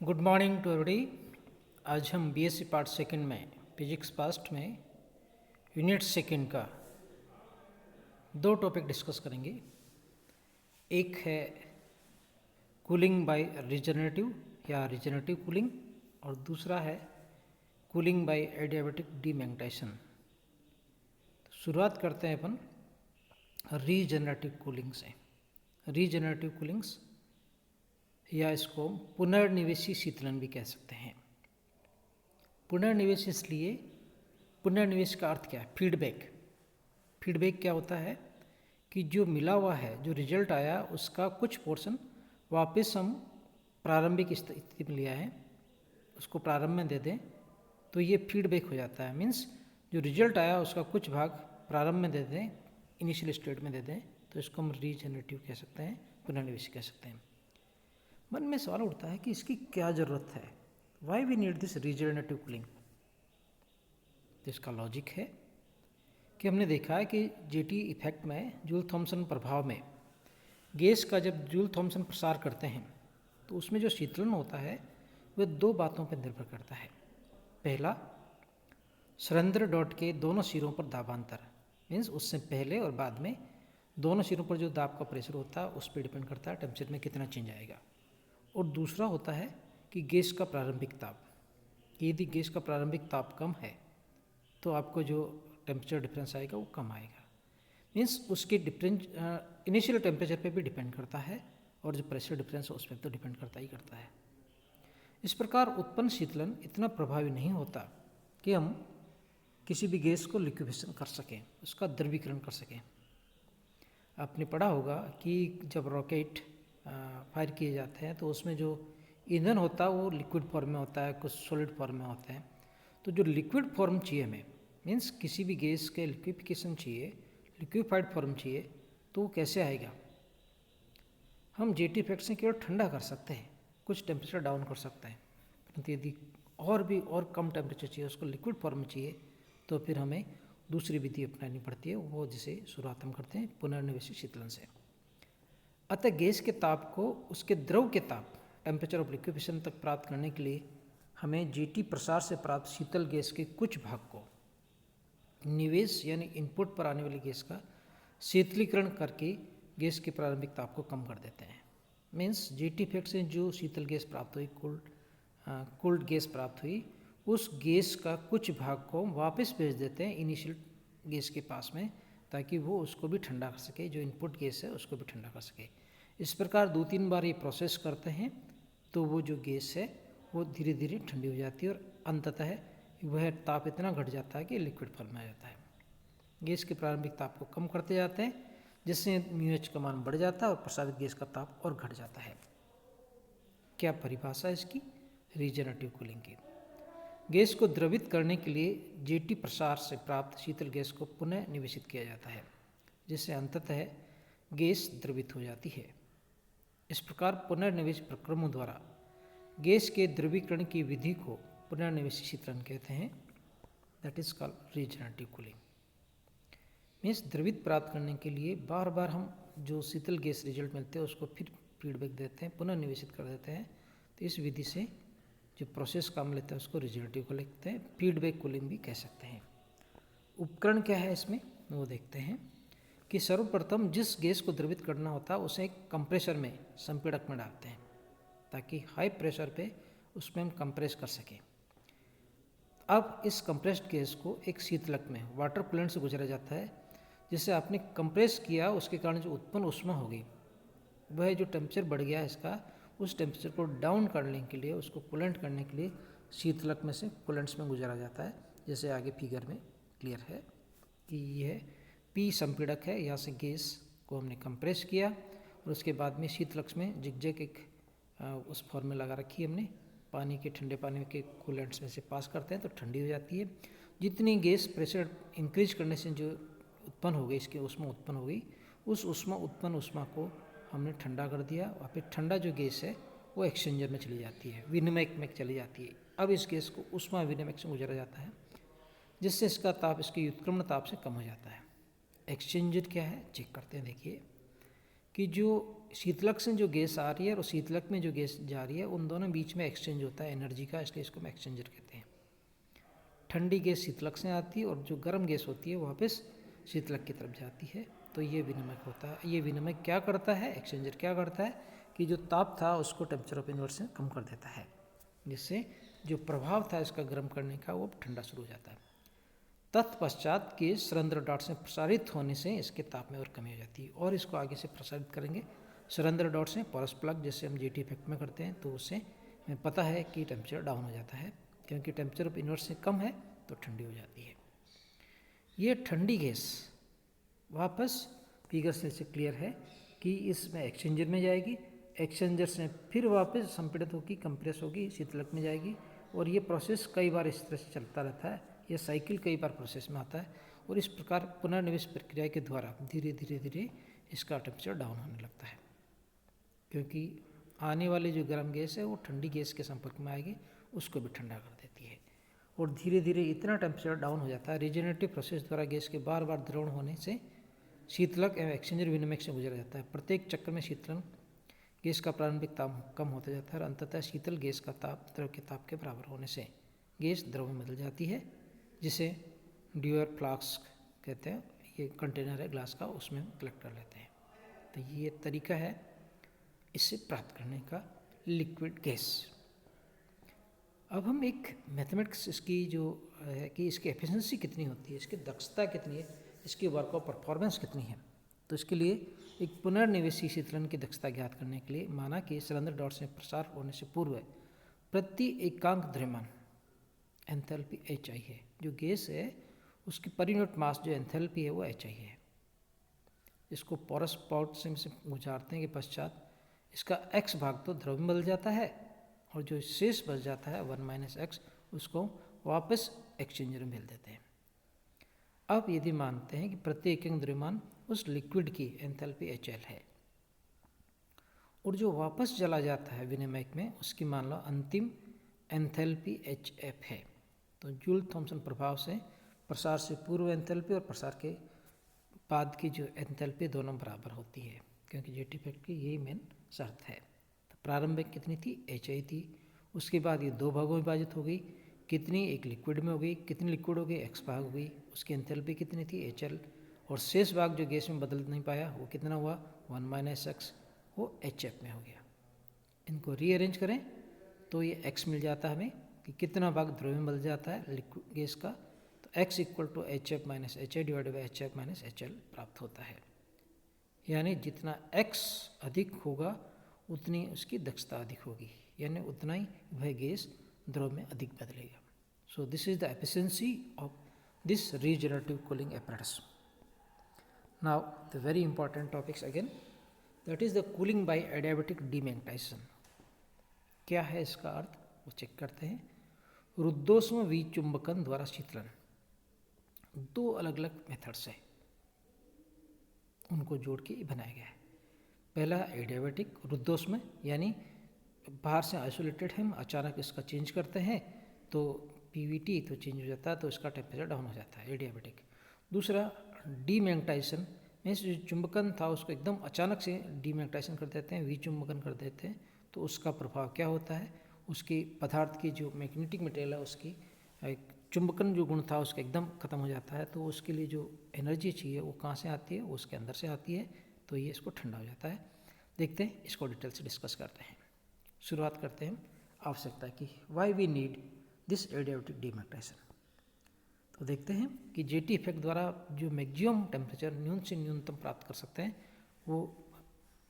Good morning to everybody. आज हम BSc part second में फिजिक्स पास्ट में यूनिट सेकंड का दो टॉपिक डिस्कस करेंगे। एक है कूलिंग बाय रिजनरेटिव या रिजनरेटिव कूलिंग और दूसरा है कूलिंग बाय एडियाबैटिक डीमैग्नेटाइजेशन। शुरुआत करते हैं अपन रीजनरेटिव कूलिंग से। रीजनरेटिव कूलिंग्स या इसको पुनर्निवेशी शीतलन भी कह सकते हैं। पुनर्निवेश इसलिए, पुनर्निवेश का अर्थ क्या है? फीडबैक। फीडबैक क्या होता है कि जो मिला हुआ है, जो रिजल्ट आया, उसका कुछ पोर्शन वापस हम प्रारंभिक स्थिति में लिया है, उसको प्रारंभ में दे दें तो ये फीडबैक हो जाता है। मीन्स जो रिजल्ट आया उसका कुछ भाग प्रारंभ में दे दें, इनिशियल स्टेट में दे दें, तो इसको हम रीजनरेटिव कह सकते हैं, पुनर्निवेश कह सकते हैं। मन में सवाल उठता है कि इसकी क्या ज़रूरत है, why we need this regenerative cooling. तो इसका लॉजिक है कि हमने देखा है कि जेटी इफेक्ट में, जूल थॉमसन प्रभाव में, गैस का जब जूल थॉमसन प्रसार करते हैं तो उसमें जो शीतलन होता है वह दो बातों पर निर्भर करता है। पहला, सरेंद्र डॉट के दोनों सिरों पर दाबांतर, मीन्स उससे पहले और बाद में दोनों सिरों पर जो दाब का प्रेशर होता है उस पर डिपेंड करता है टेम्परेचर में कितना चेंज आएगा। और दूसरा होता है कि गैस का प्रारंभिक ताप, कि यदि गैस का प्रारंभिक ताप कम है तो आपको जो टेम्परेचर डिफरेंस आएगा वो कम आएगा। मीन्स उसके डिफरेंस इनिशियल टेम्परेचर पे भी डिपेंड करता है और जो प्रेशर डिफरेंस है उस पर तो डिपेंड करता ही करता है। इस प्रकार उत्पन्न शीतलन इतना प्रभावी नहीं होता कि हम किसी भी गैस को लिक्विफेशन कर सकें, उसका द्रवीकरण कर सकें। आपने पढ़ा होगा कि जब रॉकेट फायर किए जाते हैं तो उसमें जो ईंधन होता है वो लिक्विड फॉर्म में होता है, कुछ सॉलिड फॉर्म में होता है। तो जो लिक्विड फॉर्म चाहिए हमें, मीन्स किसी भी गैस के लिक्विफिकेशन चाहिए, लिक्विफाइड फॉर्म चाहिए, तो वो कैसे आएगा? हम जेटी इफेक्ट से केवल ठंडा कर सकते हैं, कुछ टेम्परेचर डाउन कर सकते हैं, परंतु यदि और कम टेम्परेचर चाहिए, उसको लिक्विड फॉर्म में चाहिए, तो फिर हमें दूसरी विधि अपनानी पड़ती है, वो जिसे शुरुआत हम करते हैं पुनर्निवेशी शीतलन से। अतः गैस के ताप को उसके द्रव के ताप, टेम्परेचर ऑफ लिक्विफिकेशन तक प्राप्त करने के लिए हमें जेटी प्रसार से प्राप्त शीतल गैस के कुछ भाग को निवेश यानी इनपुट पर आने वाली गैस का शीतलीकरण करके गैस के प्रारंभिक ताप को कम कर देते हैं। मीन्स जेटी इफेक्ट से जो शीतल गैस प्राप्त हुई, कोल्ड गैस प्राप्त हुई, उस गैस का कुछ भाग को वापस भेज देते हैं इनिशियल गैस के पास में, ताकि वो उसको भी ठंडा कर सके, जो इनपुट गैस है उसको भी ठंडा कर सके। इस प्रकार 2-3 बार ये प्रोसेस करते हैं तो वो जो गैस है वो धीरे धीरे ठंडी हो जाती है और अंततः वह ताप इतना घट जाता है कि लिक्विड फॉर्म में आ जाता है। गैस के प्रारंभिक ताप को कम करते जाते हैं, जिससे म्यूएच का मान बढ़ जाता है और प्रसारित गैस का ताप और घट जाता है। क्या परिभाषा है इसकी? रीजनरेटिव कूलिंग की। गैस को द्रवित करने के लिए जेटी प्रसार से प्राप्त शीतल गैस को पुनः निवेशित किया जाता है, जिससे अंततः गैस द्रवित हो जाती है। इस प्रकार पुनर्निवेश प्रक्रमों द्वारा गैस के द्रवीकरण की विधि को पुनर्निवेशी शीतलन कहते हैं। That is called regenerative cooling. Means द्रवित प्राप्त करने के लिए बार बार हम जो शीतल गैस रिजल्ट मिलते हैं उसको फिर फीडबैक देते हैं, पुनर्निवेशित कर देते हैं। तो इस विधि से जो प्रोसेस काम लेते हैं उसको रिजनरेटिव को लिखते हैं, फीडबैक कूलिंग भी कह सकते हैं। उपकरण क्या है इसमें वो देखते हैं कि सर्वप्रथम जिस गैस को द्रवित करना होता है उसे एक कंप्रेसर में, संपीड़क में डालते हैं, ताकि हाई प्रेशर पे उसमें हम कंप्रेस कर सकें। अब इस कंप्रेस्ड गैस को एक शीतलक में, वाटर कूलेंट से गुजरा जाता है, जिसे आपने कंप्रेस किया उसके कारण जो उत्पन्न ऊष्मा होगी, वह जो टेम्परेचर बढ़ गया इसका, उस टेम्परेचर को डाउन करने के लिए, उसको कूलेंट करने के लिए शीतलक में से कूलेंट्स में गुजारा जाता है। जैसे आगे फिगर में क्लियर है कि यह पी संपीड़क है, यहाँ से गैस को हमने कंप्रेस किया और उसके बाद में शीतलक में जिगजैग एक उस फॉर्म में लगा रखी है हमने, पानी के, ठंडे पानी के कूलेंट्स में से पास करते हैं तो ठंडी हो जाती है। जितनी गैस प्रेशर इंक्रीज करने से जो उत्पन्न हो गई, इसकी ऊष्मा उत्पन्न हो गई, उस उत्पन्न ऊष्मा को हमने ठंडा कर दिया और फिर ठंडा जो गैस है वो एक्सचेंजर में चली जाती है, विनिमयक में चली जाती है। अब इस गैस को ऊष्मा विनिमयक से गुजरा जाता है, जिससे इसका ताप इसके व्युत्क्रमण ताप से कम हो जाता है। एक्सचेंजर क्या है चेक करते हैं। देखिए कि जो शीतलक से जो गैस आ रही है और शीतलक में जो गैस जा रही है उन दोनों बीच में एक्सचेंज होता है एनर्जी का, इसलिए इसको हम एक्सचेंजर कहते हैं। ठंडी गैस शीतलक से आती है और जो गर्म गैस होती है वापस शीतलक की तरफ जाती है, तो ये विनिमय होता है। ये विनिमय क्या करता है, एक्सचेंजर क्या करता है कि जो ताप था उसको टेम्परेचर ऑफ इन्वर्सन कम कर देता है, जिससे जो प्रभाव था इसका गर्म करने का वो ठंडा शुरू हो जाता है। तत्पश्चात गैस सरंध्र डॉट से प्रसारित होने से इसके ताप में और कमी हो जाती है, और इसको आगे से प्रसारित करेंगे सरंध्र डॉट से पोरस प्लग, जैसे हम जेटी इफेक्ट में करते हैं, तो उससे हमें पता है कि टेम्परेचर डाउन हो जाता है, क्योंकि टेम्परेचर ऑफ इन्वर्सन कम है तो ठंडी हो जाती है। ये ठंडी गैस वापस फिगर से क्लियर है कि इसमें एक्सचेंजर में जाएगी, एक्सचेंजर से फिर वापस संपीड़ित होगी, कंप्रेस होगी, शीतलक में जाएगी, और ये प्रोसेस कई बार इस तरह से चलता रहता है। यह साइकिल कई बार प्रोसेस में आता है, और इस प्रकार पुनर्निवेश प्रक्रिया के द्वारा धीरे धीरे धीरे इसका टेम्परेचर डाउन होने लगता है, क्योंकि आने वाली जो गर्म गैस है वो ठंडी गैस के संपर्क में आएगी, उसको भी ठंडा कर देती है, और धीरे धीरे इतना टेम्परेचर डाउन हो जाता है। रीजनरेटिव प्रोसेस द्वारा गैस के बार बार द्रवण होने से शीतलक एवं एक्सचेंजर विनिमय से गुजरा जाता है। प्रत्येक चक्र में शीतलन गैस का प्रारंभिक ताप कम होता जाता है और अंततः शीतल गैस का ताप द्रव के ताप के बराबर होने से गैस द्रव में बदल जाती है, जिसे ड्यूअर फ्लास्क कहते हैं। ये कंटेनर है ग्लास का, उसमें कलेक्ट कर लेते हैं। तो ये तरीका है इससे प्राप्त करने का लिक्विड गैस। अब हम एक मैथमेटिक्स इसकी जो है कि इसकी एफिशिएंसी कितनी होती है, इसकी दक्षता कितनी है, इसकी वर्क ऑफ परफॉर्मेंस कितनी है, तो इसके लिए एक पुनर्निवेशी शीतलन की दक्षता ज्ञात करने के लिए माना कि सरंध्र डॉट से प्रसार होने से पूर्व प्रति एकांक द्रव्यमान एंथैल्पी HI है। जो गैस है उसकी पर यूनिट मास जो एंथैल्पी है वो HI है। इसको पोरस पॉट से गुजारने के पश्चात इसका x भाग तो द्रव में बदल जाता है, और जो शेष बच जाता है 1 - x उसको वापस एक्सचेंजर में भेज देते हैं। अब यदि मानते हैं कि प्रत्येक एकांक द्रव्यमान उस लिक्विड की एंथैल्पी HL है, और जो वापस चला जाता है विनिमयक में उसकी मान लो अंतिम एंथैल्पी HF है, तो जूल थॉमसन प्रभाव से प्रसार से पूर्व एंथैल्पी और प्रसार के बाद की जो एंथैल्पी दोनों बराबर होती है, क्योंकि जेटी इफेक्ट की यही मेन शर्त है। तो प्रारंभिक कितनी थी, HI थी, उसके बाद ये दो भागों में विभाजित हो गई, कितनी एक लिक्विड में हो गई, कितनी लिक्विड हो गई x भाग हो गई, उसकी एंथैल्पी कितनी थी HL, और शेष भाग जो गैस में बदल नहीं पाया वो कितना हुआ 1 - x, वो HF में हो गया। इनको रीअरेंज करें तो ये x मिल जाता है हमें कि कितना भाग द्रव्य में बदल जाता है लिक्विड गैस का, तो x = HF - HI / HF - HL प्राप्त होता है। यानी जितना x अधिक होगा उतनी उसकी दक्षता अधिक होगी, यानी उतना ही वह गैस द्रव में अधिक बदलेगा। So this is the efficiency of this regenerative cooling apparatus. Now the very important topics again, that is the cooling by adiabatic demagnetization. क्या है इसका अर्थ वो चेक करते हैं। रुद्धोष्म विचुंबकन द्वारा शीतलन, दो अलग अलग मेथड्स है, उनको जोड़ के बनाया गया है। पहला एडियाबेटिक रुद्धोष्म, यानी बाहर से आइसोलेटेड है, हम अचानक इसका चेंज करते हैं तो PVT तो चेंज हो जाता है, तो इसका टेम्परेचर डाउन हो जाता है, एडियाबेटिक। दूसरा डीमैग्नेटाइजेशन में जो चुंबकन था उसको एकदम अचानक से डीमैग्नेटाइजेशन कर देते हैं, विचुंबकन कर देते हैं, तो उसका प्रभाव क्या होता है, उसकी पदार्थ की जो मैग्नेटिक मटेरियल है उसकी चुंबकन जो गुण था उसका एकदम खत्म हो जाता है, तो उसके लिए जो एनर्जी चाहिए वो कहाँ से आती है, वो उसके अंदर से आती है, तो ये इसको ठंडा हो जाता है। देखते हैं, इसको डिटेल से डिस्कस करते हैं। शुरुआत करते हैं आवश्यकता की, why we need this adiabatic demagnetization. तो देखते हैं कि जेटी इफेक्ट द्वारा जो मैक्सिमम टेम्परेचर न्यूनतम से न्यूनतम प्राप्त कर सकते हैं वो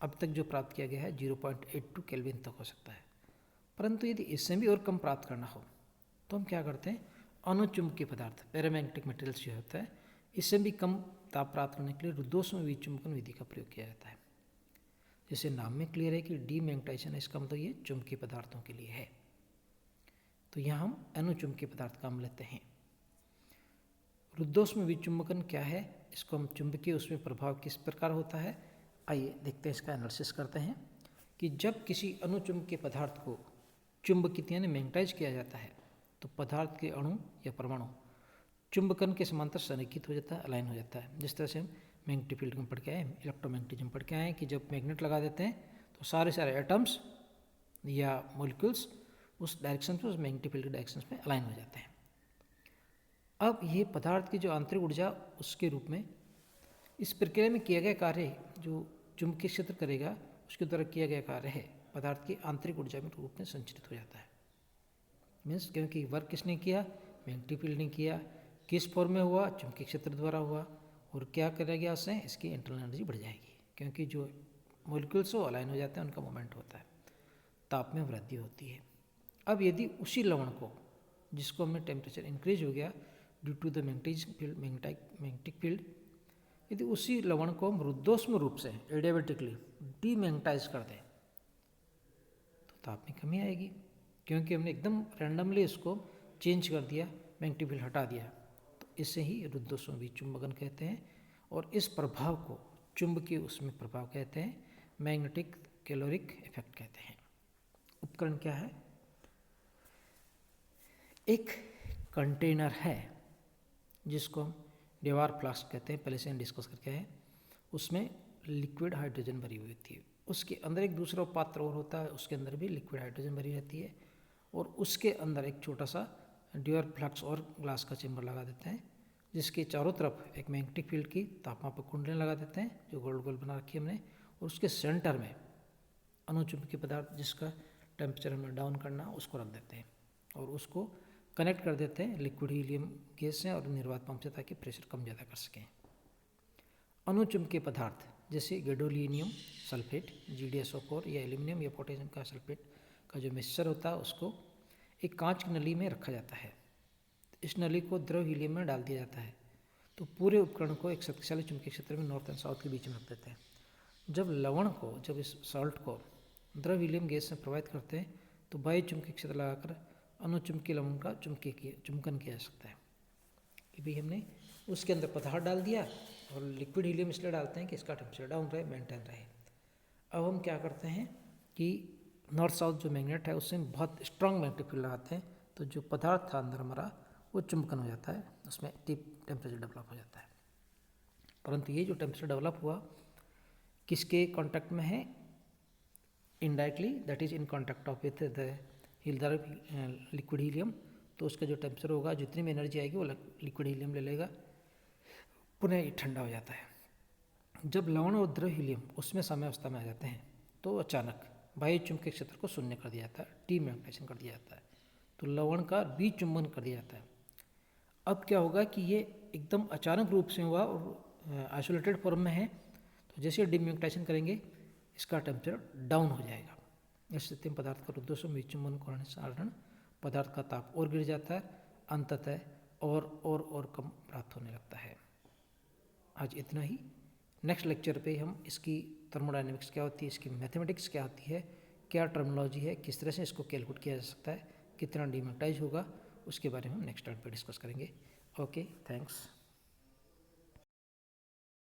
अब तक जो प्राप्त किया गया है 0.82 केल्विन तक हो सकता है। परंतु यदि इससे भी और कम प्राप्त करना हो तो हम क्या करते हैं, अनुचुंबकीय पदार्थ पैरामैग्नेटिक मटेरियल्स जो होता है इससे भी कम ताप प्राप्त करने के लिए रुद्धोष्म विचुंबकन विधि का प्रयोग किया जाता है। जैसे नाम में क्लियर है कि डीमैग्नेटाइजेशन, इसका मतलब ये चुंबकीय पदार्थों के लिए है। तो यहाँ हम अनुचुंबकीय पदार्थ काम लेते हैं। रुद्धोष्म विचुंबकन क्या है, इसको हम चुंबकीय उसमें प्रभाव किस प्रकार होता है, आइए देखते हैं, इसका एनालिसिस करते हैं कि जब किसी अनुचुंबकीय पदार्थ को चुंबकित यानी मैग्नेटाइज किया जाता है तो पदार्थ के अणु या परमाणु चुंबकन के समांतर संरेखित हो जाता है, अलाइन हो जाता है। जिस तरह से हम मैग्नेटिक फील्ड में पढ़ के आए, इलेक्ट्रोमैग्नेटिज्म पढ़ के आए कि जब मैग्नेट लगा देते हैं तो सारे एटम्स या मॉलिक्यूल्स उस डायरेक्शन में, उस मैग्नेटिक फील्ड के डायरेक्शन में अलाइन हो जाते हैं। अब ये पदार्थ की जो आंतरिक ऊर्जा उसके रूप में इस प्रक्रिया में किया गया कार्य जो चुंबकीय क्षेत्र करेगा उसके द्वारा किया गया कार्य है पदार्थ की आंतरिक ऊर्जा में रूप में संचित हो जाता है। मीन्स क्योंकि वर्क किसने किया, मैग्नेटिक फील्ड ने किया, किस फॉर्म में हुआ, चुंबकीय क्षेत्र द्वारा हुआ, और क्या करेगा गया उससे, इसकी इंटरनल एनर्जी बढ़ जाएगी क्योंकि जो मॉलिक्यूल्स वो अलाइन हो जाते हैं, उनका मोमेंट होता है, ताप में वृद्धि होती है। अब यदि उसी लवण को जिसको हमने टेम्परेचर इंक्रीज हो गया due to the magnetic field, यदि उसी लवण को हम रुद्धोष्म रूप से एडियाबेटिकली डीमैग्नेटाइज कर दें तो ताप में कमी आएगी क्योंकि हमने एकदम रैंडमली इसको चेंज कर दिया, मैग्नेटिक फील्ड हटा दिया। तो इससे ही रुद्धोष्म विचुंबकन कहते हैं और इस प्रभाव को चुंबकीय उसमें प्रभाव कहते हैं, मैग्नेटिक कैलोरिक इफेक्ट कहते हैं। उपकरण क्या है, एक कंटेनर है जिसको हम डेवार फ्लास्क कहते हैं, पहले से हम डिस्कस करके आए। उसमें लिक्विड हाइड्रोजन भरी हुई होती है, उसके अंदर एक दूसरा पात्र और होता है, उसके अंदर भी लिक्विड हाइड्रोजन भरी रहती है, और उसके अंदर एक छोटा सा डेवार फ्लास्क और ग्लास का चेम्बर लगा देते हैं जिसके चारों तरफ एक मैग्नेटिक फील्ड की तापमापक कुंडलियाँ लगा देते हैं जो गोल गोल बना रखी है हमने, और उसके सेंटर में अनुचुंबकीय पदार्थ जिसका टेम्परेचर हमें डाउन करना उसको रख देते हैं और उसको कनेक्ट कर देते हैं लिक्विड हीलियम गैस से और निर्वात पंप से ताकि प्रेशर कम ज़्यादा कर सकें। अनुचुंबकीय पदार्थ जैसे गैडोलिनियम सल्फेट GDSO4 या एल्यूमिनियम या पोटेशियम का सल्फेट का जो मिक्सचर होता है उसको एक कांच की नली में रखा जाता है। इस नली को द्रव हीलियम में डाल दिया जाता है तो पूरे उपकरण को एक शक्तिशाली चुंबकीय क्षेत्र में नॉर्थ एंड साउथ के बीच में रख देते हैं। जब लवण को, जब इस सॉल्ट को द्रव हीलियम गैस से प्रभावित करते हैं तो बाह्य चुंबकीय क्षेत्र लगाकर अनुचुंबकीय लवण का चुंबकन किया जा सकता है। कि भाई हमने उसके अंदर पदार्थ डाल दिया और लिक्विड हीलियम इसलिए डालते हैं कि इसका टेम्परेचर डाउन रहे, मेंटेन रहे। अब हम क्या करते हैं कि नॉर्थ साउथ जो मैग्नेट है उससे बहुत स्ट्रांग मैग्नेटिक फील्ड लगाते हैं तो जो पदार्थ था अंदर हमारा वो चुंबकन हो जाता है, उसमें टेम्परेचर डेवलप हो जाता है। परंतु ये जो टेम्परेचर डेवलप हुआ किसके कॉन्टैक्ट में है, indirectly, that is in contact of with the liquid helium, तो उसका जो टेम्परेचर होगा जितनी भी एनर्जी आएगी वो लिक्विड हीलियम ले लेगा, पुनः ये ठंडा हो जाता है। जब लवण और द्रव हीलियम उसमें साम्यावस्था में आ जाते हैं तो अचानक बाह्य चुंबकीय क्षेत्र को शून्य कर दिया जाता है, डीमैग्नेटाइजेशन कर दिया जाता है, तो लवण का विचुंबन कर दिया जाता है। अब क्या होगा कि ये एकदम अचानक रूप से हुआ और आइसोलेटेड फॉर्म में है, तो जैसे डीमैग्नेटाइजेशन करेंगे इसका टेम्परेचर डाउन हो जाएगा। इस स्थिति में पदार्थ का रुद्धोष्म विचुंबन होने के कारण पदार्थ का ताप और गिर जाता है, अंततः और कम प्राप्त होने लगता है। आज इतना ही। नेक्स्ट लेक्चर पे हम इसकी थर्मोडायनेमिक्स क्या होती है, इसकी मैथमेटिक्स क्या होती है, क्या टर्मिनोलॉजी है, किस तरह से इसको कैलकुलेट किया जा सकता है, कितना डीमैग्नेटाइज होगा, उसके बारे में हम नेक्स्ट टाइम पे डिस्कस करेंगे। Okay, thanks.